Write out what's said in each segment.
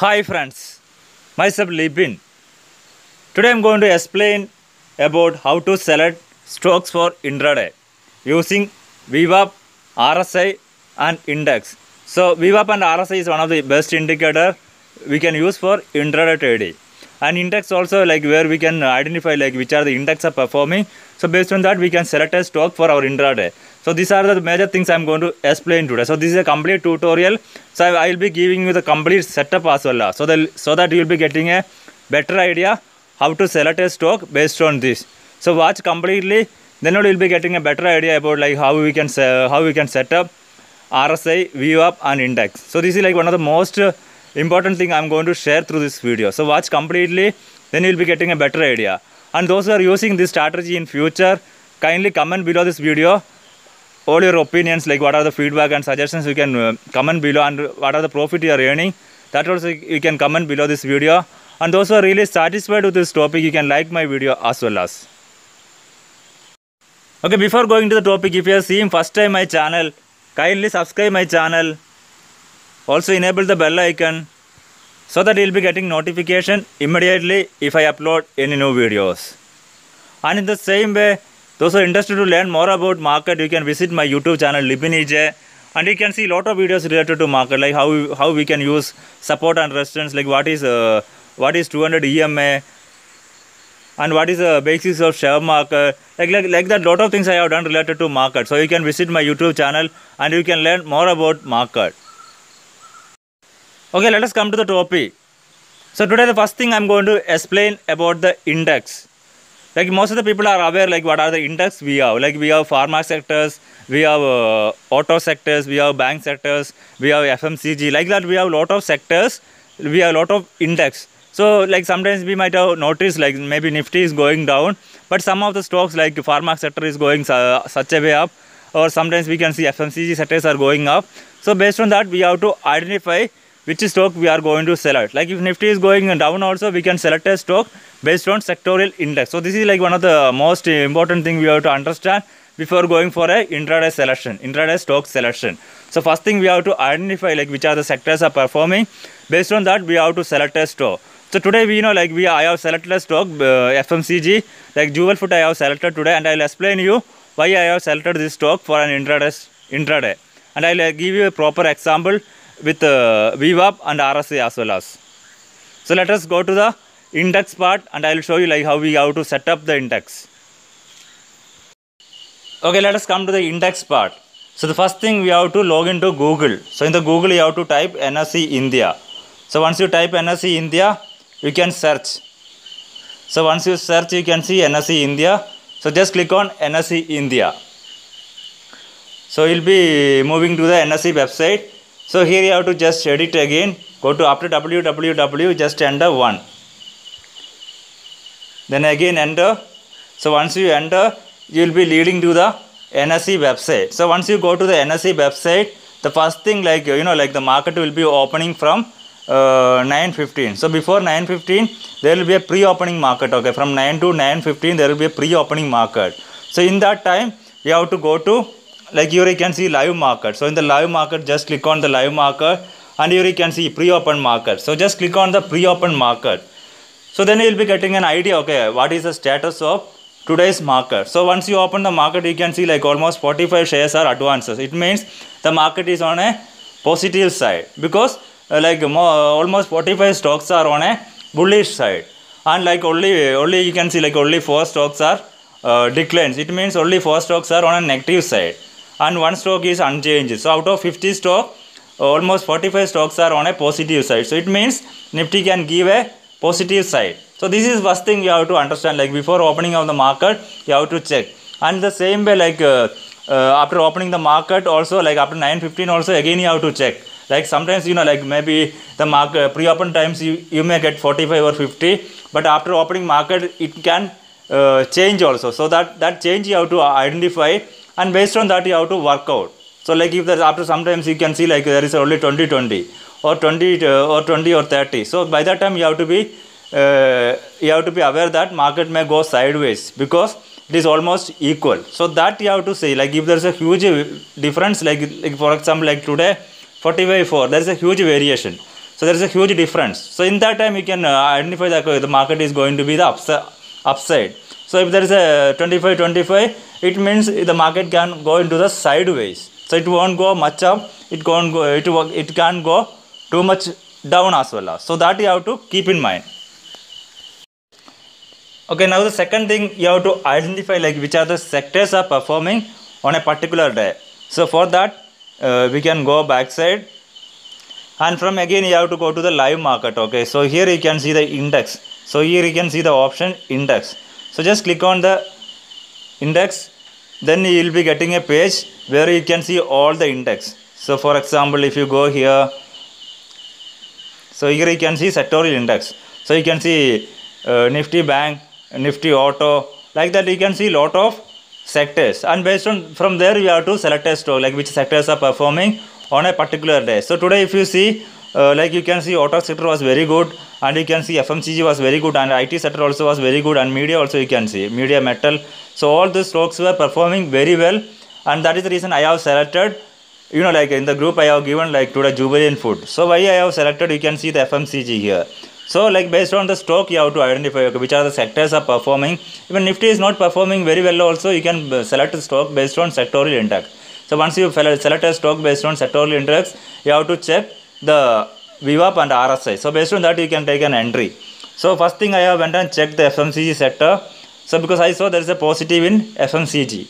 Hi friends, myself Libin. Today I am going to explain about how to select stocks for intraday using VWAP, RSI and index. So VWAP and RSI is one of the best indicator we can use for intraday trading. And index also like where we can identify like which are the index are performing. So based on that we can select a stock for our intraday. So these are the major things I am going to explain today. So this is a complete tutorial. So I will be giving you the complete setup as well. So that you will be getting a better idea how to select a stock based on this. So watch completely, then you will be getting a better idea about like how we can set up RSI, VWAP and index. So this is like one of the most important thing I am going to share through this video. So watch completely, then you will be getting a better idea. And those who are using this strategy in future, kindly comment below this video all your opinions, like what are the feedback and suggestions you can comment below, and what are the profit you are earning, that also you can comment below this video. And those who are really satisfied with this topic, you can like my video as well as. Okay, before going to the topic, if you are seeing first time my channel, kindly subscribe my channel. Also enable the bell icon so that you will be getting notification immediately if I upload any new videos. And in the same way, those who are interested to learn more about market, you can visit my YouTube channel Libin EJ, and you can see a lot of videos related to market, like how we can use support and resistance, like what is 200 EMA and what is the basics of share market, like that lot of things I have done related to market. So you can visit my YouTube channel and you can learn more about market. Okay, let us come to the topic. So today the first thing I am going to explain about the index. Like most of the people are aware like what are the index we have. Like we have pharma sectors, we have auto sectors, we have bank sectors, we have FMCG. Like that we have a lot of sectors, we have a lot of index. So like sometimes we might have noticed like maybe Nifty is going down, but some of the stocks like pharma sector is going such a way up, or sometimes we can see FMCG sectors are going up. So based on that we have to identify which stock we are going to select. Like if Nifty is going down also, we can select a stock based on sectorial index. So this is like one of the most important thing we have to understand before going for a intraday selection, intraday stock selection. So first thing we have to identify like which are the sectors are performing. Based on that we have to select a stock. So today we know like I have selected a stock FMCG, like Jewel Food I have selected today, and I will explain you why I have selected this stock for an intraday. And I will give you a proper example with VWAP and RSI as well as. So let us go to the index part and I will show you like how we have to set up the index. Okay, let us come to the index part. So the first thing we have to log into Google. So in the Google you have to type NSE India. So once you type NSE India, you can search. So once you search, you can see NSE India. So just click on NSE India. So you'll be moving to the NSE website. So here you have to just edit again. Go to after www, just enter 1. Then again enter. So once you enter, you will be leading to the NSE website. So once you go to the NSE website, the first thing like like the market will be opening from 9:15. So before 9:15 there will be a pre-opening market. Okay, from 9 to 9:15 there will be a pre-opening market. So in that time you have to go to, like here you can see live market. So in the live market, just click on the live market, and here you can see pre-open market. So just click on the pre-open market. So then you will be getting an idea, okay, what is the status of today's market. So once you open the market, you can see like almost 45 shares are advances. It means the market is on a positive side, because almost 45 stocks are on a bullish side, and like only you can see like only 4 stocks are declines. It means only 4 stocks are on a negative side, and 1 stock is unchanged. So out of 50 stock, almost 45 stocks are on a positive side. So it means Nifty can give a positive side. So this is first thing you have to understand, like before opening of the market you have to check. And the same way like after opening the market also, like after 9:15 also again you have to check. Like sometimes like maybe the market pre-open times you may get 45 or 50, but after opening market it can change also. So that change you have to identify, and based on that you have to work out. So like if there after sometimes you can see like there is only 20 or 20 or 30. So by that time you have to be aware that market may go sideways, because it is almost equal. So that you have to say, like if there is a huge difference, like for example like today 40/4, there is a huge variation. So there is a huge difference. So in that time you can identify that the market is going to be the upside. So if there is a 25, it means the market can go into the sideways. So it won't go much up, it can't go, it can't go too much down as well. So that you have to keep in mind. Okay, now the second thing you have to identify like which are the sectors are performing on a particular day. So for that we can go backside, and from again you have to go to the live market. Okay, so here you can see the index. So here you can see the option index. So just click on the index, then you will be getting a page where you can see all the index. So for example, if you go here, so here you can see sectorial index. So you can see Nifty Bank, Nifty Auto, like that you can see lot of sectors, and based on from there you have to select a stock like which sectors are performing on a particular day. So today if you see like you can see auto sector was very good, and you can see FMCG was very good, and IT sector also was very good, and media also you can see media, metal. So all the stocks were performing very well, and that is the reason I have selected, you know, like in the group I have given like today Jubilant Food. So why I have selected, you can see the FMCG here. So like based on the stock you have to identify okay, which are the sectors are performing. Even Nifty is not performing very well also, you can select a stock based on sectorial index. So once you select a stock based on sectorial index, you have to check the VWAP and RSI. So based on that you can take an entry. So first thing I have went and checked the FMCG sector. So because I saw there is a positive in FMCG,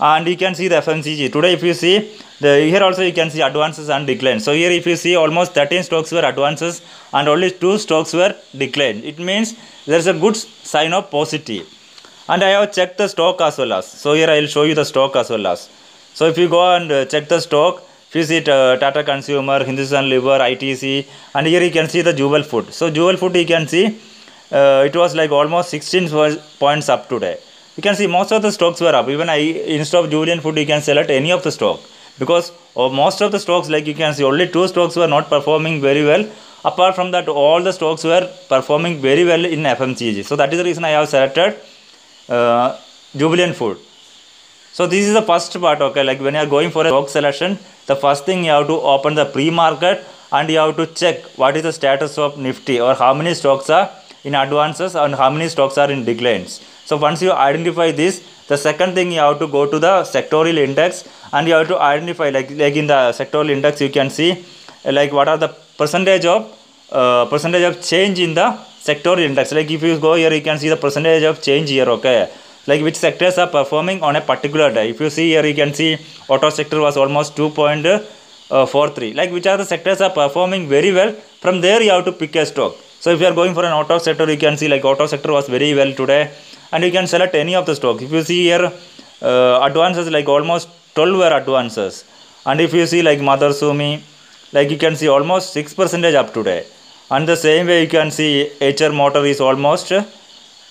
and you can see the FMCG today. If you see here also you can see advances and declines. So here if you see almost 13 stocks were advances and only 2 stocks were declined. It means there is a good sign of positive. And I have checked the stock as well as. So here I will show you the stock as well as. So if you go and check the stock, if you see Tata Consumer, Hindustan Liver, ITC, and here you can see the Jewel Food. So Jewel Food you can see it was like almost 16 points up today. You can see most of the stocks were up. Even instead of Jubilant Food you can select any of the stock, because most of the stocks like you can see only 2 stocks were not performing very well. Apart from that all the stocks were performing very well in FMCG. So that is the reason I have selected Jubilant Food. So this is the first part. Okay, like when you are going for a stock selection, the first thing you have to open the pre-market and you have to check what is the status of Nifty, or how many stocks are in advances and how many stocks are in declines. So once you identify this, the second thing you have to go to the sectorial index, and you have to identify like in the sectorial index you can see like what are the percentage of change in the sectorial index. Like if you go here you can see the percentage of change here. Okay, like which sectors are performing on a particular day. If you see here you can see auto sector was almost 2.43. like which are the sectors are performing very well. From there you have to pick a stock. So if you are going for an auto sector, you can see like auto sector was very well today, and you can select any of the stock. If you see here advances like almost 12 were advances, and if you see like Motherson, like you can see almost 6% up today, and the same way you can see HR Motor is almost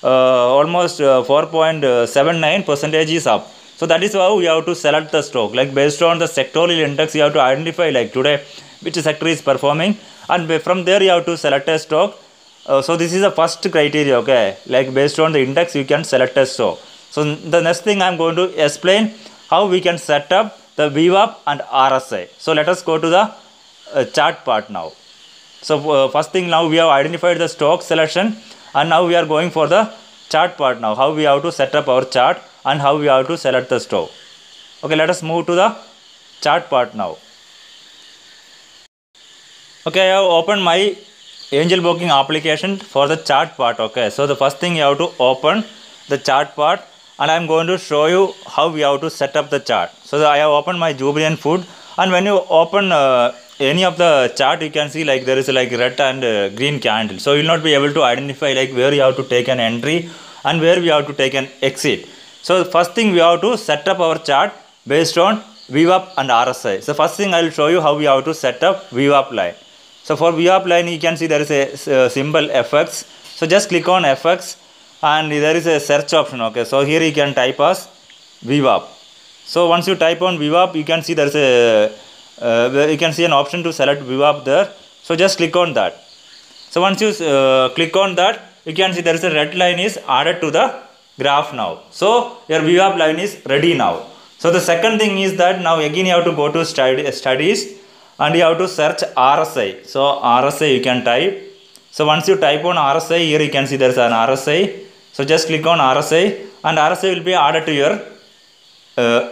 4.79% is up. So that is how you have to select the stock. Like based on the sectorial index you have to identify like today which sector is performing, and from there you have to select a stock. So this is the first criteria. Okay, like based on the index you can select a stock. So the next thing I am going to explain how we can set up the VWAP and RSI. So let us go to the chart part now. So first thing, now we have identified the stock selection, and now we are going for the chart part now, how we have to set up our chart and how we have to select the stock. Okay, let us move to the chart part now. Okay, I have opened my Angel Booking application for the chart part. Okay, so the first thing you have to open the chart part, and I am going to show you how we have to set up the chart. So I have opened my Jubilant Food, and when you open any of the chart you can see like there is like red and green candle. So you will not be able to identify like where you have to take an entry and where we have to take an exit. So the first thing we have to set up our chart based on VWAP and RSI. So first thing I will show you how we have to set up VWAP line. So for VWAP line you can see there is a symbol FX. So just click on FX, and there is a search option. Okay, so here you can type as VWAP. So once you type on VWAP, you can see there is a you can see an option to select VWAP there. So just click on that. So once you click on that, you can see there is a red line is added to the graph now. So your VWAP line is ready now. So the second thing is that now again you have to go to studies, and you have to search RSI. So RSI you can type. So once you type on RSI, here you can see there is an RSI. So just click on RSI, and RSI will be added to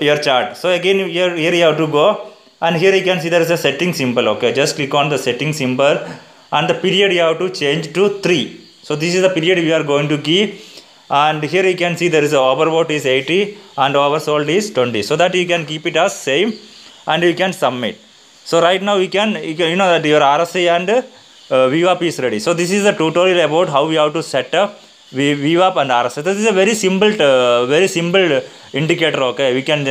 your chart. So again here you have to go, and here you can see there is a setting symbol. Okay, just click on the setting symbol, and the period you have to change to 3. So this is the period we are going to keep, and here you can see there is a overbought is 80 and oversold is 20. So that you can keep it as same, and you can submit. So right now you can you know that your RSI and VWAP is ready. So this is the tutorial about how we have to set up VWAP and RSI. This is a very simple indicator. Okay, we can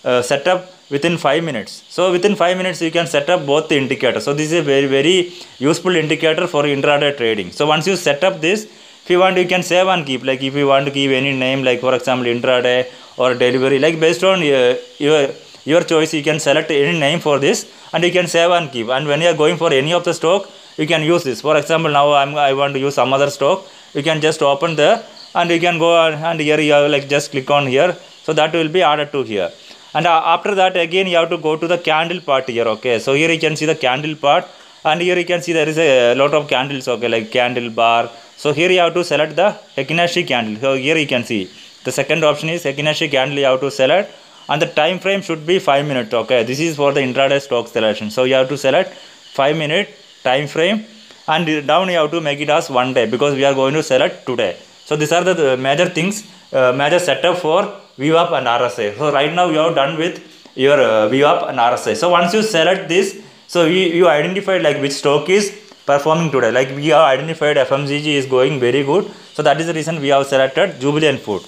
set up within 5 minutes. So within 5 minutes you can set up both the indicators. So this is a very useful indicator for intraday trading. So once you set up this, if you want, you can save and keep. Like if you want to give any name, like for example intraday or delivery, like based on your choice, you can select any name for this, and you can save and keep. And when you are going for any of the stock, you can use this. For example, now I want to use some other stock. You can just open there, and you can go and here you have like just click on here. So that will be added to here. And after that, again you have to go to the candle part here. Okay, so here you can see the candle part, and here you can see there is a lot of candles. Okay, like candle bar. So here you have to select the Fibonacci candle. So here you can see the second option is Fibonacci candle. You have to select, and the time frame should be 5 minutes. Okay, this is for the intraday stock selection. So you have to select 5-minute time frame, and down you have to make it as 1 day, because we are going to select today. So these are the major things, major setup for VWAP and RSI. So right now you have done with your VWAP and RSI. So once you select this, so you identified like which stock is performing today. Like we have identified FMCG is going very good. So that is the reason we have selected Jubilant Food.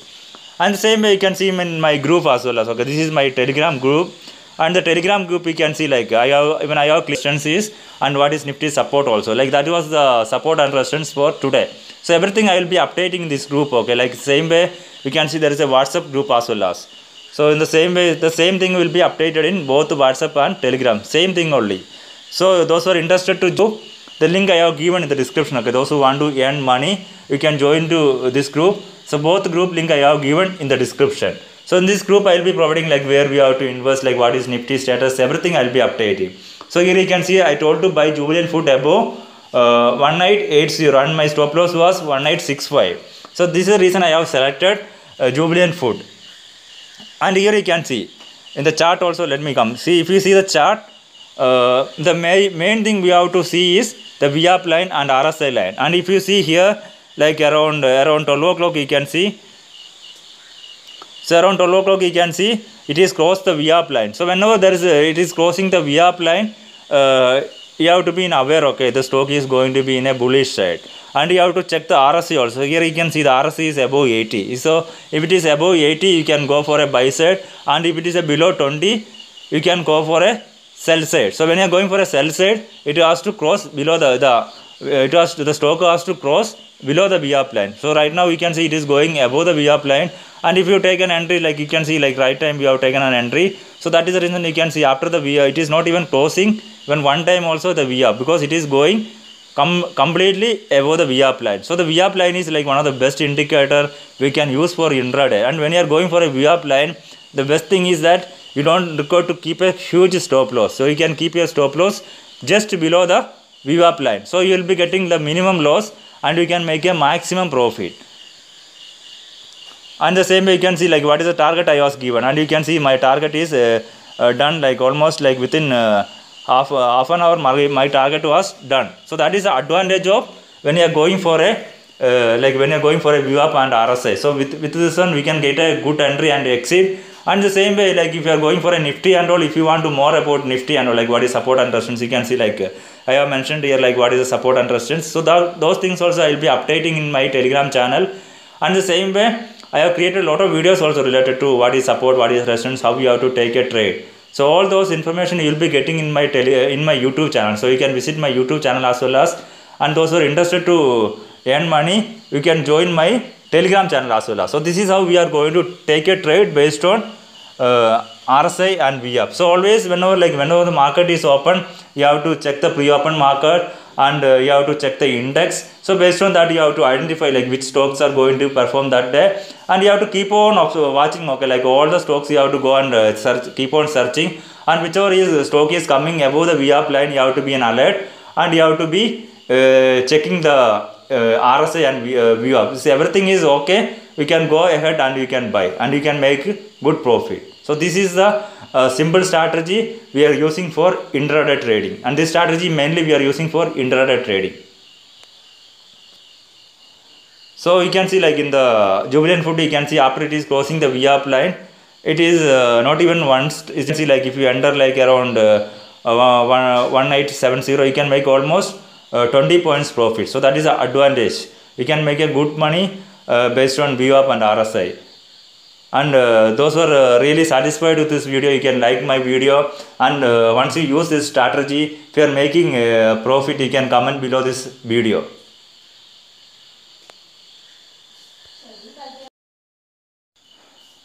And the same way you can see in my group as well. Okay, this is my Telegram group, and the Telegram group you can see like I have questions is, and what is Nifty support also. Like that was the support and resistance for today. So everything I will be updating in this group. Okay, like same way you can see there is a WhatsApp group as well as. So in the same way, the same thing will be updated in both WhatsApp and Telegram. Same thing only. So those who are interested to do, the link I have given in the description. Okay, those who want to earn money, you can join to this group. So both group link I have given in the description. So in this group I will be providing like where we have to invest, like what is Nifty status, everything I will be updating. So here you can see I told to buy Jubilant Food above 1880, and my stop loss was 1865. So this is the reason I have selected Jubilant Food. And here you can see in the chart also. Let me come see. If you see the chart, the main thing we have to see is the VWAP line and RSI line. And if you see here, like around 12 o'clock you can see. So around 12 o'clock you can see it is crossed the VWAP line. So whenever there is it is crossing the VWAP line, you have to be aware. Okay, the stock is going to be in a bullish side, and you have to check the RSI also. Here you can see the RSI is above 80. So if it is above 80, you can go for a buy side, and if it is below 20, you can go for a sell side. So when you are going for a sell side, it has to cross below the stock has to cross below the VWAP line. So right now you can see it is going above the VWAP line, and if you take an entry, like you can see like right time we have taken an entry. So that is the reason you can see after the VWAP it is not even crossing when one time also the VWAP, because it is going completely above the VWAP line. So the VWAP line is like one of the best indicator we can use for intraday. And when you are going for a VWAP line, the best thing is that you don't require to keep a huge stop loss. So you can keep your stop loss just below the VWAP line. So you will be getting the minimum loss, and you can make a maximum profit. And the same way you can see like what is the target I was given, and you can see my target is done like almost like within half an hour my target was done. So that is the advantage of when you are going for a VWAP and RSI. So with this one we can get a good entry and exit. And the same way, like if you are going for a Nifty and all, if you want to more about Nifty and all, like what is support and resistance, you can see like I have mentioned here like what is the support and resistance. So those things also I will be updating in my Telegram channel. And the same way I have created a lot of videos also related to what is support, what is resistance, how you have to take a trade. So all those information you will be getting in my YouTube channel. So you can visit my YouTube channel as well as, and those who are interested to earn money, you can join my Telegram channel as well as. So this is how we are going to take a trade based on RSI and VWAP. So always whenever the market is open, you have to check the pre-open market, and you have to check the index. So based on that you have to identify like which stocks are going to perform that day, and you have to keep on watching, okay, like all the stocks you have to go and search, keep on searching, and whichever is stock is coming above the VWAP line, you have to be an alert, and you have to be checking the RSI and VWAP. So everything is okay, we can go ahead and you can buy and you can make good profit. So this is the simple strategy we are using for intraday trading, and this strategy mainly we are using for intraday trading. So you can see like in the Jubilant Food, you can see after it is crossing the VWAP line, it is not even once. You can see like if you enter like around 1870, you can make almost 20 points profit. So that is the advantage. You can make a good money based on VWAP and RSI. And those who are really satisfied with this video, you can like my video, and once you use this strategy, if you are making profit, you can comment below this video.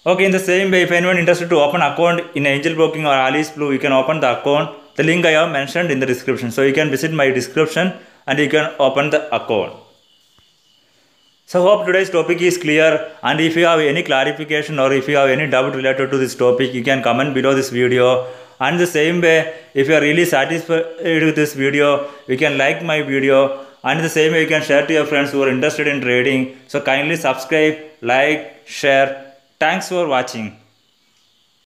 Okay, in the same way, if anyone interested to open account in Angel Broking or Alice Blue, you can open the account. The link I have mentioned in the description. So you can visit my description and you can open the account. So hope today's topic is clear, and if you have any clarification or if you have any doubt related to this topic, you can comment below this video. And the same way, if you are really satisfied with this video, you can like my video, and the same way you can share to your friends who are interested in trading. So kindly subscribe, like, share. Thanks for watching.